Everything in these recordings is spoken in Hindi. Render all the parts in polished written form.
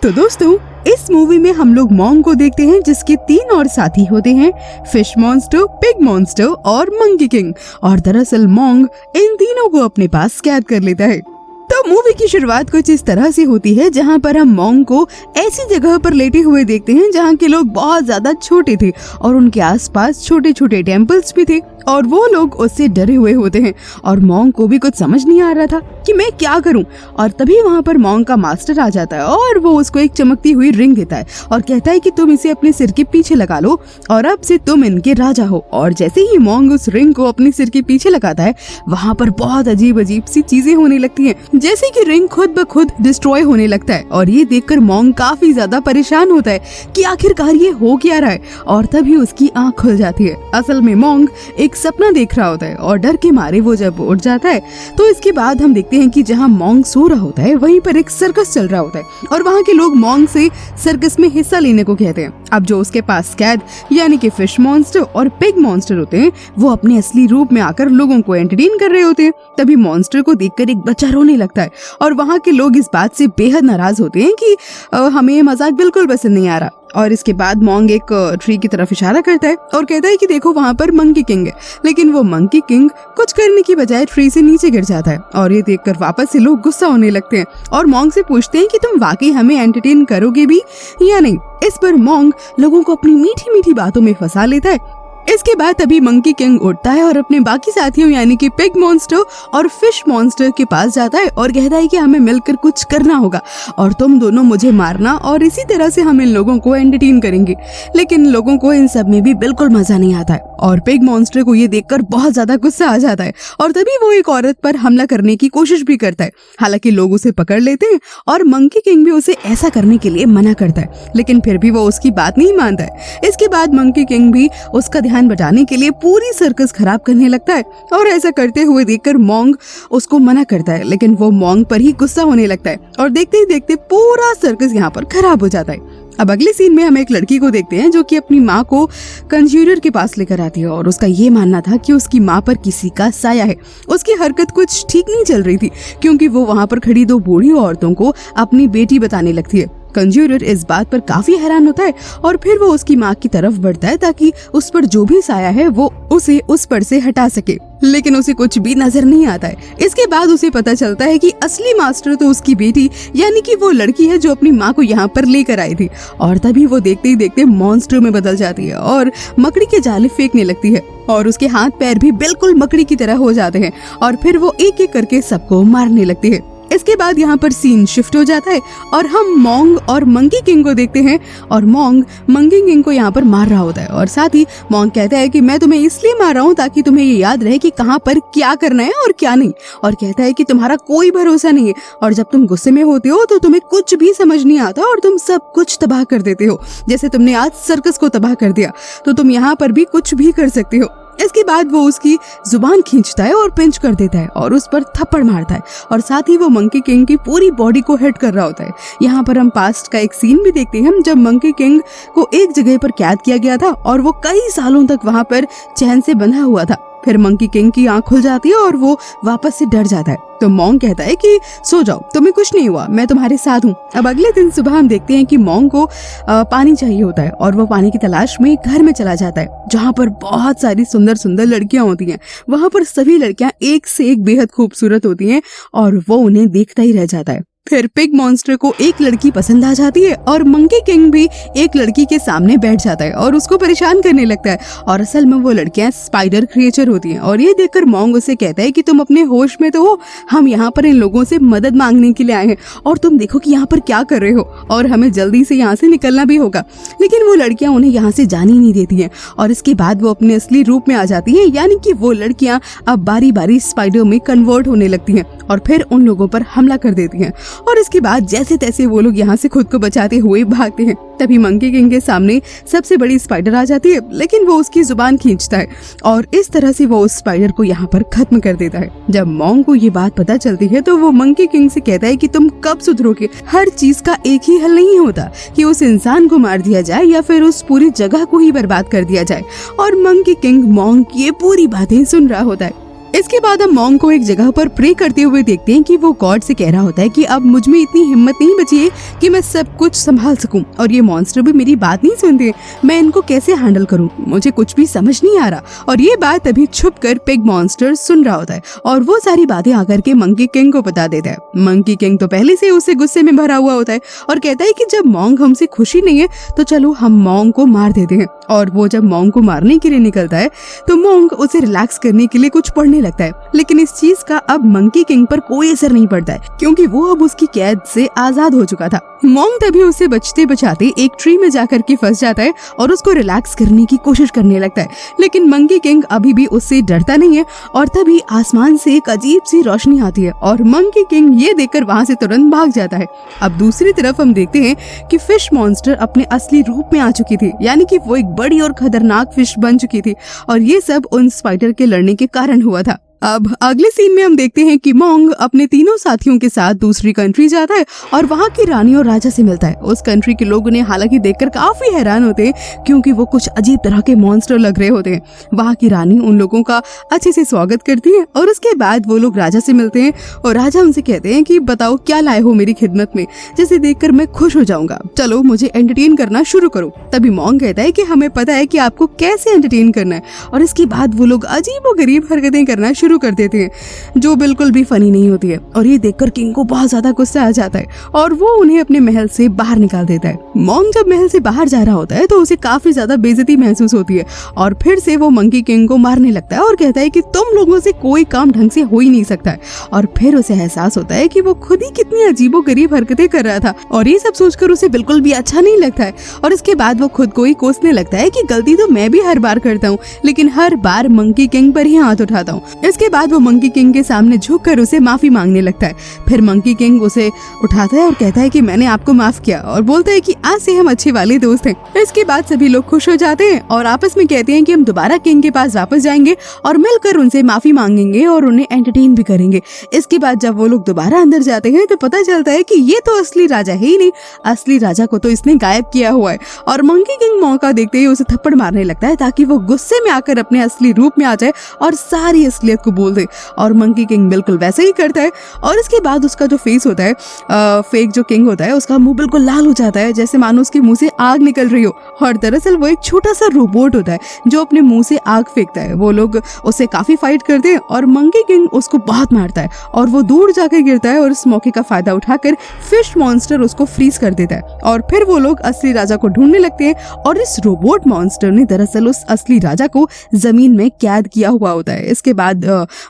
तो दोस्तों, इस मूवी में हम लोग मॉन्ग को देखते हैं जिसके 3 और साथी होते हैं, फिश मॉन्स्टर, पिग मॉन्स्टर और मंकी किंग। और दरअसल मॉन्ग इन तीनों को अपने पास कैद कर लेता है। तो मूवी की शुरुआत कुछ इस तरह से होती है जहाँ पर हम मॉन्ग को ऐसी जगह पर लेटे हुए देखते हैं जहाँ के लोग बहुत ज्यादा छोटे थे और उनके आसपास छोटे छोटे टेम्पल्स भी थे और वो लोग उससे डरे हुए होते हैं। और मॉन्ग को भी कुछ समझ नहीं आ रहा था कि मैं क्या करूं। और तभी वहाँ पर मॉन्ग का मास्टर आ जाता है और वो उसको एक चमकती हुई रिंग देता है और कहता है कि तुम इसे अपने सिर के पीछे लगा लो और अब से तुम इनके राजा हो। और जैसे ही मॉन्ग उस रिंग को अपने सिर के पीछे लगाता है, वहाँ पर बहुत अजीब अजीब सी चीजें होने लगती हैं, जैसे कि रिंग खुद ब खुद डिस्ट्रॉय होने लगता है। और ये देखकर मॉन्ग काफी ज्यादा परेशान होता है कि आखिरकार ये हो क्या रहा है। और तभी उसकी आँख खुल जाती है। असल में मॉन्ग एक सपना देख रहा होता है और डर के मारे वो जब उठ जाता है तो इसके बाद हम देखते हैं कि जहाँ मॉन्ग सो रहा होता है वहीं पर एक सर्कस चल रहा होता है और वहाँ के लोग मॉन्ग से सर्कस में हिस्सा लेने को कहते हैं। अब जो उसके पास कैद यानी कि फिश मॉन्स्टर और पिग मॉन्स्टर होते हैं, वो अपने असली रूप में आकर लोगों को एंटरटेन कर रहे होते हैं। तभी मॉन्स्टर को देखकर एक बच्चा रोने लगता है और वहाँ के लोग इस बात से बेहद नाराज होते हैं कि हमें ये मजाक बिल्कुल पसंद नहीं आ रहा। और इसके बाद मॉन्ग एक ट्री की तरफ इशारा करता है और कहता है कि देखो वहाँ पर मंकी किंग है। लेकिन वो मंकी किंग कुछ करने की बजाय ट्री से नीचे गिर जाता है और ये देखकर वापस से लोग गुस्सा होने लगते हैं और मॉन्ग से पूछते हैं कि तुम वाकई हमें एंटरटेन करोगे भी या नहीं। इस पर मॉन्ग लोगों को अपनी मीठी मीठी बातों में फंसा लेता है। इसके बाद तभी मंकी किंग उठता है और अपने बाकी साथियों यानी कि पिग मॉन्स्टर और फिश मॉन्स्टर के पास जाता है और कहता है कि हमें मिलकर कुछ करना होगा और तुम दोनों मुझे मारना और इसी तरह से हम इन लोगों को एंटरटेन करेंगे। लेकिन लोगों को इन सब में भी बिल्कुल मजा नहीं आता है और पिग मॉन्स्टर को ये देखकर बहुत ज्यादा गुस्सा आ जाता है और तभी वो एक औरत पर हमला करने की कोशिश भी करता है। हालांकि लोग उसे पकड़ लेते हैं और मंकी किंग भी उसे ऐसा करने के लिए मना करता है, लेकिन फिर भी वो उसकी बात नहीं मानता है। इसके बाद मंकी किंग भी उसका ध्यान बचाने के लिए पूरी सर्कस खराब करने लगता है और ऐसा करते हुए देखकर मॉन्ग उसको मना करता है, लेकिन वो मॉन्ग पर ही गुस्सा होने लगता है और देखते ही देखते पूरा सर्कस यहाँ पर खराब हो जाता है। अब अगले सीन में हम एक लड़की को देखते हैं जो कि अपनी माँ को कंज्यूरर के पास लेकर आती है और उसका ये मानना था कि उसकी माँ पर किसी का साया है। उसकी हरकत कुछ ठीक नहीं चल रही थी क्योंकि वो वहाँ पर खड़ी 2 बूढ़ी औरतों को अपनी बेटी बताने लगती है। कंज्यूरर इस बात पर काफी हैरान होता है और फिर वो उसकी माँ की तरफ बढ़ता है ताकि उस पर जो भी साया है वो उसे उस पर से हटा सके, लेकिन उसे कुछ भी नजर नहीं आता है। इसके बाद उसे पता चलता है कि असली मास्टर तो उसकी बेटी यानी कि वो लड़की है जो अपनी माँ को यहाँ पर लेकर आई थी। और तभी वो देखते ही देखते मॉन्स्टर में बदल जाती है और मकड़ी के जाले फेंकने लगती है और उसके हाथ पैर भी बिल्कुल मकड़ी की तरह हो जाते हैं और फिर वो एक एक करके सबको मारने लगती है। इसके बाद यहाँ पर सीन शिफ्ट हो जाता है और हम मॉन्ग और मंकी किंग को देखते हैं और मॉन्ग मंकी किंग को यहाँ पर मार रहा होता है और साथ ही मॉन्ग कहता है कि मैं तुम्हें इसलिए मार रहा हूँ ताकि तुम्हें ये याद रहे कि कहाँ पर क्या करना है और क्या नहीं। और कहता है कि तुम्हारा कोई भरोसा नहीं है और जब तुम गुस्से में होते हो तो तुम्हें कुछ भी समझ नहीं आता और तुम सब कुछ तबाह कर देते हो। जैसे तुमने आज सर्कस को तबाह कर दिया तो तुम यहाँ पर भी कुछ भी कर सकते हो। इसके बाद वो उसकी जुबान खींचता है और पिंच कर देता है और उस पर थप्पड़ मारता है और साथ ही वो मंकी किंग की पूरी बॉडी को हिट कर रहा होता है। यहाँ पर हम पास्ट का एक सीन भी देखते हैं जब मंकी किंग को एक जगह पर कैद किया गया था और वो कई सालों तक वहाँ पर चैन से बंधा हुआ था। फिर मंकी किंग की आंख खुल जाती है और वो वापस से डर जाता है। तो मॉन्ग कहता है कि सो जाओ, तुम्हें कुछ नहीं हुआ, मैं तुम्हारे साथ हूँ। अब अगले दिन सुबह हम देखते हैं कि मॉन्ग को पानी चाहिए होता है और वो पानी की तलाश में एक घर में चला जाता है जहाँ पर बहुत सारी सुंदर सुंदर लड़कियां होती हैं। वहाँ पर सभी लड़कियां एक से एक बेहद खूबसूरत होती हैं और वो उन्हें देखता ही रह जाता है। फिर पिग मॉन्स्टर को एक लड़की पसंद आ जाती है और मंकी किंग भी एक लड़की के सामने बैठ जाता है और उसको परेशान करने लगता है और असल में वो लड़कियां स्पाइडर क्रिएचर होती हैं। और ये देखकर मॉन्ग उसे कहता है कि तुम अपने होश में तो हो, हम यहाँ पर इन लोगों से मदद मांगने के लिए आए हैं और तुम देखो कि यहाँ पर क्या कर रहे हो और हमें जल्दी से यहाँ से निकलना भी होगा। लेकिन वो लड़कियां उन्हें यहाँ से जाने नहीं देती हैं और इसके बाद वो अपने असली रूप में आ जाती है, यानी कि वो लड़कियां अब बारी बारी स्पाइडर में कन्वर्ट होने लगती हैं और फिर उन लोगों पर हमला कर देती हैं। और इसके बाद जैसे तैसे वो लोग यहाँ से खुद को बचाते हुए भागते हैं। तभी मंकी किंग के सामने सबसे बड़ी स्पाइडर आ जाती है, लेकिन वो उसकी जुबान खींचता है और इस तरह से वो उस स्पाइडर को यहाँ पर खत्म कर देता है। जब मॉन्ग को ये बात पता चलती है तो वो मंकी किंग से कहता है कि तुम कब सुधरोगे। हर चीज का एक ही हल नहीं होता कि उस इंसान को मार दिया जाए या फिर उस पूरी जगह को ही बर्बाद कर दिया जाए। और मंकी किंग मॉन्ग की ये पूरी बातें सुन रहा होता है। इसके बाद हम मॉन्ग को एक जगह पर प्रे करते हुए देखते हैं कि वो गॉड से कह रहा होता है कि अब मुझ में इतनी हिम्मत नहीं बची है कि मैं सब कुछ संभाल सकूं और ये मॉन्स्टर भी मेरी बात नहीं सुनते, मैं इनको कैसे हैंडल करूं, मुझे कुछ भी समझ नहीं आ रहा। और ये बात अभी छुप कर पिग मॉन्स्टर सुन रहा होता है और वो सारी बातें आकर के मंकी किंग को बता देता है। मंकी किंग तो पहले से उसे गुस्से में भरा हुआ होता है और कहता है कि जब मॉन्ग हमसे खुशी नहीं है तो चलो हम मॉन्ग को मार देते हैं। और वो जब मॉन्ग को मारने के लिए निकलता है तो मॉन्ग उसे रिलैक्स करने के लिए कुछ पढ़ने लगता है, लेकिन इस चीज का अब मंकी किंग पर कोई असर नहीं पड़ता है क्योंकि वो अब उसकी कैद से आजाद हो चुका था। मॉन्ग तभी उसे बचते बचाते एक ट्री में जाकर के फंस जाता है और उसको रिलैक्स करने की कोशिश करने लगता है, लेकिन मंकी किंग अभी भी उससे डरता नहीं है। और तभी आसमान से एक अजीब सी रोशनी आती है और मंकी किंग ये देखकर वहाँ से तुरंत भाग जाता है। अब दूसरी तरफ हम देखते हैं कि फिश मॉन्स्टर अपने असली रूप में आ चुकी थी, यानी कि वो एक बड़ी और खतरनाक फिश बन चुकी थी और ये सब उन स्पाइडर के लड़ने के कारण हुआ था। अब अगले सीन में हम देखते हैं कि मॉन्ग अपने तीनों साथियों के साथ दूसरी कंट्री जाता है और वहाँ की रानी और राजा से मिलता है। उस कंट्री के लोग उन्हें हालांकि देखकर काफी हैरान होते हैं क्योंकि वो कुछ अजीब तरह के मॉन्स्टर लग रहे होते हैं। वहाँ की रानी उन लोगों का अच्छे से स्वागत करती है और उसके बाद वो लोग राजा से मिलते हैं और राजा उनसे कहते हैं कि बताओ क्या लाए हो मेरी खिदमत में, जिसे देखकर मैं खुश हो जाऊंगा, चलो मुझे एंटरटेन करना शुरू करो। तभी मॉन्ग कहता है कि हमें पता है कि आपको कैसे एंटरटेन करना है और इसके बाद वो लोग अजीबोगरीब हरकतें करना शुरू कर देते हैं जो बिल्कुल भी फनी नहीं होती है। और ये देखकर किंग को बहुत ज्यादा गुस्सा आ जाता है और वो उन्हें अपने महल से बाहर निकाल देता है। मॉन्ग जब महल से बाहर जा रहा होता है तो उसे काफी ज्यादा बेइज्जती महसूस होती है और फिर से वो मंकी किंग को मारने लगता है और कहता है कि तुम लोगों से कोई काम ढंग से हो ही नहीं सकता है। और फिर उसे एहसास होता है कि वो खुद ही कितनी अजीबोगरीब हरकतें कर रहा था और ये सब सोचकर उसे बिल्कुल भी अच्छा नहीं लगता है। और इसके बाद वो खुद को ही कोसने लगता है कि गलती तो मैं भी हर बार करता हूँ, लेकिन हर बार मंकी किंग पर ही हाथ उठाता हूँ। इसके बाद वो मंकी किंग के सामने झुककर उसे माफी मांगने लगता है। फिर मंकी किंग उसे उठाता है और कहता है कि मैंने आपको माफ किया और बोलता है कि आज से हम अच्छे वाले दोस्त हैं। इसके बाद सभी लोग खुश हो जाते हैं और आपस में कहते हैं कि हम दोबारा किंग के पास वापस जाएंगे और मिलकर उनसे माफी मांगेंगे और उन्हें एंटरटेन भी करेंगे। इसके बाद जब वो लोग दोबारा अंदर जाते हैं तो पता चलता है कि ये तो असली राजा है ही नहीं, असली राजा को तो इसने गायब किया हुआ है। और मंकी किंग मौका देखते ही उसे थप्पड़ मारने लगता है ताकि वो गुस्से में आकर अपने असली रूप में आ जाए और सारी असलियत को बोल दे। और मंकी किंग बिल्कुल वैसे ही करता है और इसके बाद उसका जो फेस होता है, फेक जो किंग होता है, उसका मुंह बिल्कुल लाल हो जाता है जैसे मानो उसके मुंह से आग निकल रही हो। और दरअसल वो एक छोटा सा रोबोट होता है जो अपने मुंह से आग फेंकता है। वो लोग उससे काफी फाइट करते हैं और मंकी किंग उसको बहुत मारता है और वो दूर जाकर गिरता है और इस मौके का फायदा उठाकर फिश मॉन्स्टर उसको फ्रीज कर देता है। और फिर वो लोग असली राजा को ढूंढने लगते हैं और इस रोबोट मॉन्स्टर ने दरअसल उस असली राजा को जमीन में कैद किया हुआ होता है। इसके बाद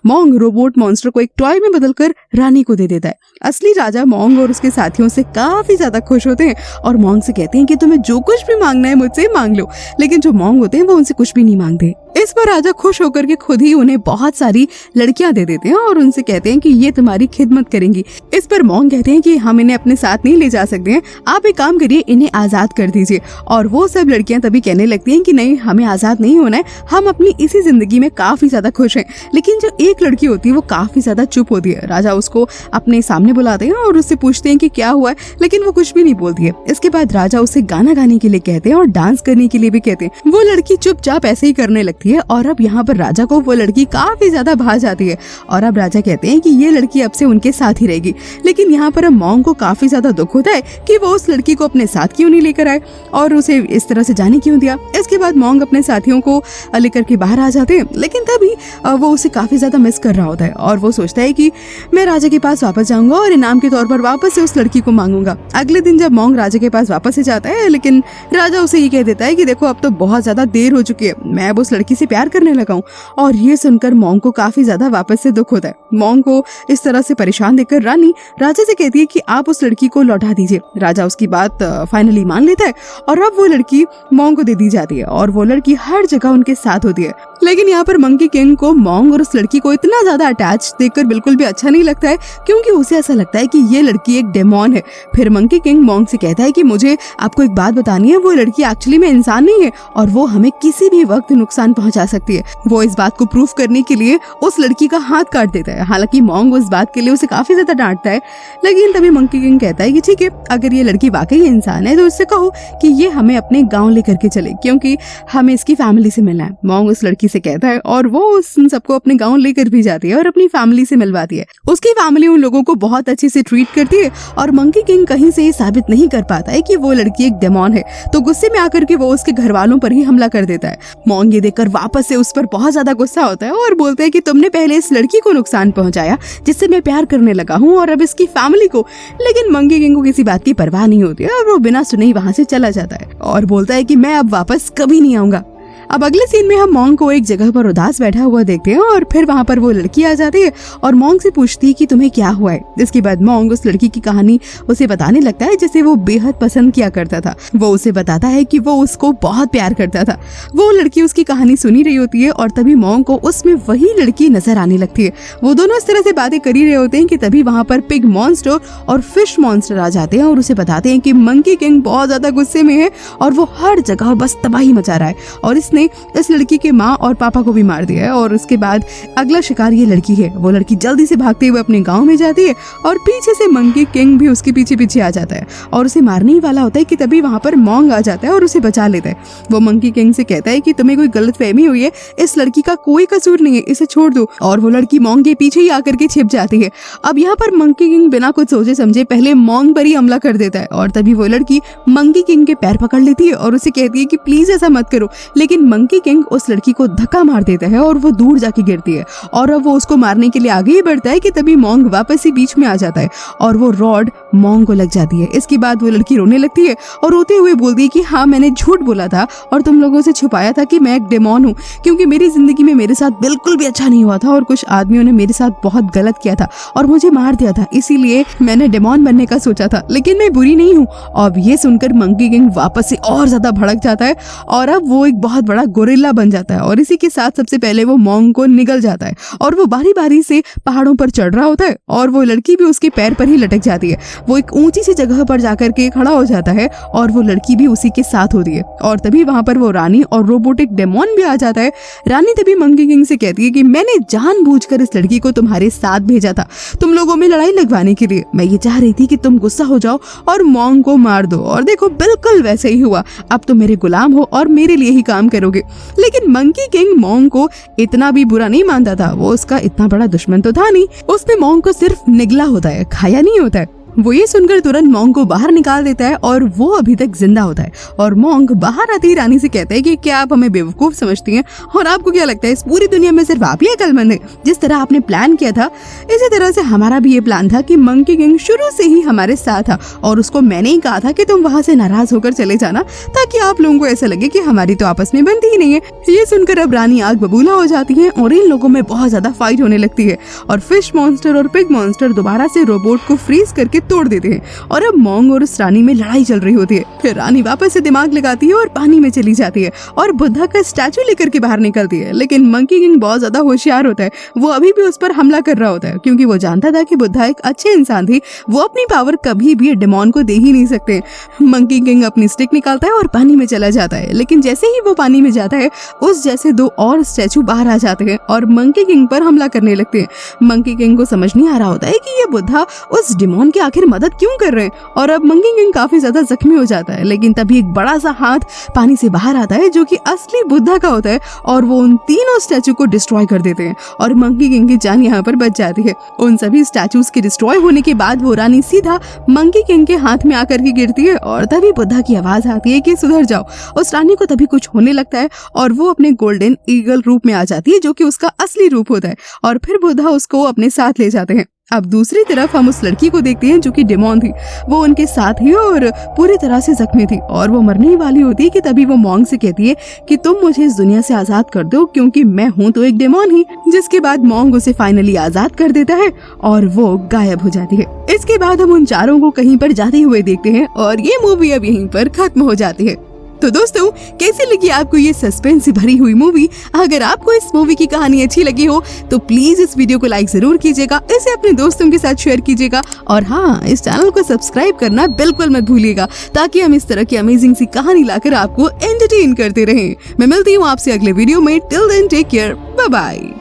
मॉन्ग रोबोट मॉन्स्टर को एक टॉय में बदलकर रानी को दे देता है। असली राजा मॉन्ग और उसके साथियों से काफी ज्यादा खुश होते हैं और मॉन्ग से कहते हैं कि तुम्हें जो कुछ भी मांगना है मुझसे मांग लो, लेकिन जो मॉन्ग होते हैं वो उनसे कुछ भी नहीं मांगते। इस पर राजा खुश होकर के खुद ही उन्हें बहुत सारी लड़कियां दे देते हैं और उनसे कहते हैं कि ये तुम्हारी खिदमत करेंगी। इस पर मॉन्ग कहते हैं कि हम इन्हें अपने साथ नहीं ले जा सकते हैं, आप एक काम करिए, इन्हें आजाद कर दीजिए। और वो सब लड़कियां तभी कहने लगती हैं कि नहीं, हमें आजाद नहीं होना है, हम अपनी इसी जिंदगी में काफी ज्यादा खुश हैं। लेकिन जो एक लड़की होती है वो काफी ज्यादा चुप होती है। राजा उसको अपने सामने बुलाते हैं और उससे पूछते हैं कि क्या हुआ है, लेकिन वो कुछ भी नहीं बोलती है। इसके बाद राजा उसे गाना गाने के लिए कहते हैं और डांस करने के लिए भी कहते हैं। वो लड़की चुपचाप ऐसे ही करने लगती है और अब यहाँ पर राजा को वो लड़की काफी ज्यादा भा जाती है और अब राजा कहते हैं कि ये लड़की अब से उनके साथ ही रहेगी। लेकिन यहाँ पर अब मॉन्ग को काफी ज्यादा दुख होता है कि वो उस लड़की को अपने साथ क्यों नहीं लेकर आए और उसे इस तरह से जाने क्यों दिया। इसके बाद मॉन्ग अपने साथियों को लेकर के बाहर आ जाते हैं, लेकिन तभी वो उसे काफी ज्यादा मिस कर रहा होता है और वो सोचता है कि मैं राजा के पास वापस जाऊंगा और इनाम के तौर पर वापस से उस लड़की को मांगूंगा। अगले दिन जब मॉन्ग राजा के पास वापस से जाता है, लेकिन राजा उसे ये कह देता है कि देखो अब तो बहुत ज्यादा देर हो चुकी है, मैं अब उस लड़की से प्यार करने लगा हूँ। और ये सुनकर मॉन्ग को काफी ज्यादा वापस से दुख होता है। मॉन्ग को इस तरह से परेशान देखकर रानी राजा से कहती है कि आप उस लड़की को लौटा दीजिए। राजा उसकी बात फाइनली मान लेता है और अब वो लड़की मॉन्ग को दे दी जाती है और वो लड़की हर जगह उनके साथ होती है। लेकिन यहाँ पर मंकी किंग को मॉन्ग और उस लड़की को इतना ज्यादा अटैच देखकर बिल्कुल भी अच्छा नहीं लगता है, क्योंकि उसे ऐसा लगता है कि ये लड़की एक डेमोन है। फिर मंकी किंग मॉन्ग से कहता है कि मुझे आपको एक बात बतानी है, वो लड़की एक्चुअली में इंसान नहीं है और वो हमें किसी भी वक्त नुकसान पहुंचा सकती है। वो इस बात को प्रूव करने के लिए उस लड़की का हाथ काट देता है। हालांकि मॉन्ग उस बात के लिए उसे काफी ज्यादा डांटता है, लेकिन तभी मंकी किंग कहता है कि ठीक है, अगर ये लड़की वाकई इंसान है तो उससे कहो कि ये हमें अपने गाँव लेकर के चले, क्योंकि हमें इसकी फैमिली से मिलना है। मॉन्ग उस लड़की से कहता है और वो उन सबको अपने गाँव लेकर भी जाती है और अपनी फैमिली से मिलवाती है। उसकी फैमिली उन लोगों को बहुत अच्छे से ट्रीट करती है और मंकी किंग कहीं से ये साबित नहीं कर पाता है कि वो लड़की एक डेमोन है, तो गुस्से में आकर के वो उसके घर वालों पर ही हमला कर देता है। मॉन्ग ये देखकर वापस से उस पर बहुत ज्यादा गुस्सा होता है और बोलता है कि तुमने पहले इस लड़की को नुकसान पहुंचाया जिससे मैं प्यार करने लगा हूँ और अब इसकी फैमिली को। लेकिन मंकी किंग को किसी बात की परवाह नहीं होती है और वो बिना सुने ही वहाँ से चला जाता है और बोलता है कि मैं अब वापस कभी नहीं आऊंगा। अब अगले सीन में हम मॉन्ग को एक जगह पर उदास बैठा हुआ देखते हैं और फिर वहाँ पर वो लड़की आ जाती है और मॉन्ग से पूछती है कि तुम्हें क्या हुआ है। इसके बाद मॉन्ग उस लड़की की कहानी उसे बताने लगता है जिसे वो बेहद पसंद किया करता था। वो उसे बताता है कि वो उसको बहुत प्यार करता था। वो लड़की उसकी कहानी सुनी रही होती है और तभी मॉन्ग को उसमें वही लड़की नजर आने लगती है। वो दोनों इस तरह से बातें कर ही रहे होते हैं कि तभी वहाँ पर पिग मॉन्स्टर और फिश मॉन्स्टर आ जाते हैं और उसे बताते हैं कि मंकी किंग बहुत ज्यादा गुस्से में है और वो हर जगह बस तबाही मचा रहा है और इसने इस लड़की के माँ और पापा को भी मार दिया है। और उसके बाद अगला शिकार ये लड़की है। वो लड़की जल्दी से भागते हुए अपने गांव में जाती है और पीछे से मंकी किंग भी उसके पीछे पीछे आ जाता है और उसे मारने ही वाला होता है कि तभी वहाँ पर मॉन्ग आ जाता है और उसे बचा लेता है। वो मंकी किंग से कहता है कि तुम्हें कोई गलतफहमी हुई है, इस लड़की का कोई कसूर नहीं है, इसे छोड़ दो। और वो लड़की मॉन्ग के पीछे ही आकर के छिप जाती है। अब यहाँ पर मंकी किंग बिना कुछ सोचे समझे पहले मॉन्ग पर ही हमला कर देता है और तभी वो लड़की मंकी किंग के पैर पकड़ लेती है और उसे कहती है कि प्लीज ऐसा मत करो। लेकिन मंकी किंग उस लड़की को धक्का मार देता है और वो दूर जाके गिरती है और अब वो उसको मारने के लिए आगे ही बढ़ता है कि तभी मॉन्ग वापस ही बीच में आ जाता है और वो रॉड मॉन्ग को लग जाती है। इसके बाद वो लड़की रोने लगती है और रोते हुए बोलती है कि हाँ, मैंने झूठ बोला था और तुम लोगों से छुपाया था कि मैं एक डेमोन हूँ, क्योंकि मेरी जिंदगी में मेरे साथ बिल्कुल भी अच्छा नहीं हुआ था और कुछ आदमियों ने मेरे साथ बहुत गलत किया था और मुझे मार दिया था, इसीलिए मैंने डेमोन बनने का सोचा था, लेकिन मैं बुरी नहीं हूँ। अब ये सुनकर मंकी किंग वापस से और ज्यादा भड़क जाता है और अब वो एक बहुत बड़ा गोरिल्ला बन जाता है और इसी के साथ सबसे पहले वो मॉन्ग को निगल जाता है और वो बारी बारी से पहाड़ों पर चढ़ रहा होता है और वो लड़की भी उसके पैर पर ही लटक जाती है। वो एक ऊंची सी जगह पर जाकर के खड़ा हो जाता है और वो लड़की भी उसी के साथ होती है और तभी वहां पर वो रानी और रोबोटिक डेमोन भी आ जाता है। रानी तभी मंकी किंग से कहती है कि मैंने जानबूझकर इस लड़की को तुम्हारे साथ भेजा था, तुम लोगों में लड़ाई लगवाने के लिए। मैं ये चाह रही थी कि तुम गुस्सा हो जाओ और मॉन्ग को मार दो और देखो बिल्कुल वैसे ही हुआ। अब तुम मेरे गुलाम हो और मेरे लिए ही काम करोगे। लेकिन मंकी किंग मॉन्ग को इतना भी बुरा नहीं मानता था, वो उसका इतना बड़ा दुश्मन तो था नहीं। उसने मॉन्ग को सिर्फ निगला होता है, खाया नहीं होता है। वो ये सुनकर तुरंत मॉन्ग को बाहर निकाल देता है और वो अभी तक जिंदा होता है और मॉन्ग बाहर आते ही रानी से कहता है कि क्या आप हमें बेवकूफ समझती हैं और आपको क्या लगता है इस पूरी दुनिया में सिर्फ आप ही अक्लमंद है? जिस तरह आपने प्लान किया था इसी तरह से हमारा भी ये प्लान था कि मंकी किंग शुरू से ही हमारे साथ था और उसको मैंने ही कहा था कि तुम वहाँ से नाराज होकर चले जाना ताकि आप लोगों को ऐसा लगे कि हमारी तो आपस में बनती ही नहीं है। ये सुनकर अब रानी आग बबूला हो जाती है और इन लोगों में बहुत ज्यादा फाइट होने लगती है और फिश मॉन्स्टर और पिग मॉन्स्टर दोबारा से रोबोट को फ्रीज करके तोड़ देते हैं और अब मॉन्ग और उस रानी में लड़ाई चल रही होती है। फिर रानी वापस से दिमाग लगाती है और पानी में चली जाती है और बुद्धा का स्टैचू लेकर के बाहर निकलती है। लेकिन मंकी किंग बहुत ज्यादा होशियार होता है, वो अभी भी उस पर हमला कर रहा होता है क्योंकि वो जानता था कि बुद्धा एक अच्छे इंसान थी, वो अपनी पावर कभी भी डेमोन को दे ही नहीं सकते। मंकी किंग अपनी स्टिक निकालता है और पानी में चला जाता है, लेकिन जैसे ही वो पानी में जाता है उस जैसे दो और स्टैचू बाहर आ जाते हैं और मंकी किंग पर हमला करने लगते हैं। मंकी किंग को समझ नहीं आ रहा होता है कि ये बुद्धा उस डेमोन की आखिर मदद क्यों कर रहे हैं और अब मंकी किंग काफी ज्यादा जख्मी हो जाता है। लेकिन तभी एक बड़ा सा हाथ पानी से बाहर आता है जो कि असली बुद्धा का होता है और वो उन तीनों स्टैचू को डिस्ट्रॉय कर देते हैं और मंकी किंग की जान यहाँ पर बच जाती है। उन सभी स्टैचूज के डिस्ट्रॉय होने के बाद वो रानी सीधा मंकी किंग के हाथ में आकर के गिरती है और तभी बुद्धा की आवाज आती है कि सुधर जाओ। उस रानी को तभी कुछ होने लगता है और वो अपने गोल्डन ईगल रूप में आ जाती है जो कि उसका असली रूप होता है और फिर बुद्धा उसको अपने साथ ले जाते हैं। अब दूसरी तरफ हम उस लड़की को देखते हैं जो कि डेमोन थी। वो उनके साथ ही और पूरी तरह से जख्मी थी और वो मरने ही वाली होती है कि तभी वो मॉन्ग से कहती है कि तुम मुझे इस दुनिया से आजाद कर दो क्योंकि मैं हूँ तो एक डेमोन ही। जिसके बाद मॉन्ग उसे फाइनली आजाद कर देता है और वो गायब हो जाती है। इसके बाद हम उन चारों को कहीं पर जाते हुए देखते हैं और ये मूवी अब यहीं पर खत्म हो जाती है। तो दोस्तों, कैसी लगी आपको ये सस्पेंस से भरी हुई मूवी? अगर आपको इस मूवी की कहानी अच्छी लगी हो तो प्लीज इस वीडियो को लाइक जरूर कीजिएगा, इसे अपने दोस्तों के साथ शेयर कीजिएगा और हाँ, इस चैनल को सब्सक्राइब करना बिल्कुल मत भूलिएगा ताकि हम इस तरह की अमेजिंग सी कहानी लाकर आपको एंटरटेन करते रहें। मैं मिलती हूँ आपसे अगले वीडियो में। Till then take care, bye bye.